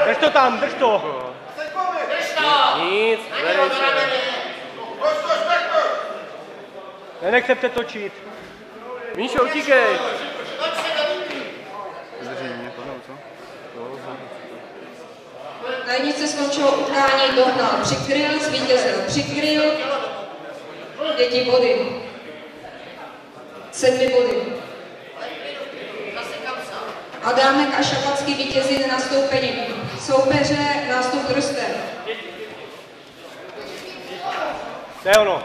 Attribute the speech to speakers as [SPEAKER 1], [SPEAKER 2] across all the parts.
[SPEAKER 1] Drž to tam, drž to!
[SPEAKER 2] Nic,
[SPEAKER 1] Nenech se přetočit.
[SPEAKER 2] Míšo, utíkej!
[SPEAKER 3] Na jedničce skončilo utkání, dohnal, přikryl, zvítězil, přikryl, 5 body. 7 body. Adámek a Šapacký vítězí nastoupením soupeře, nástup družstev.
[SPEAKER 1] To je ono.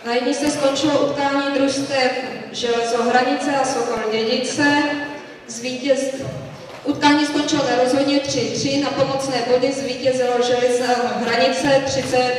[SPEAKER 3] Na jedničce skončilo utkání družstev Železo Hranice a Sokol Dědice. Utkání skončilo nerozhodně 3-3, na pomocné body zvítězilo Železo Hranice 30.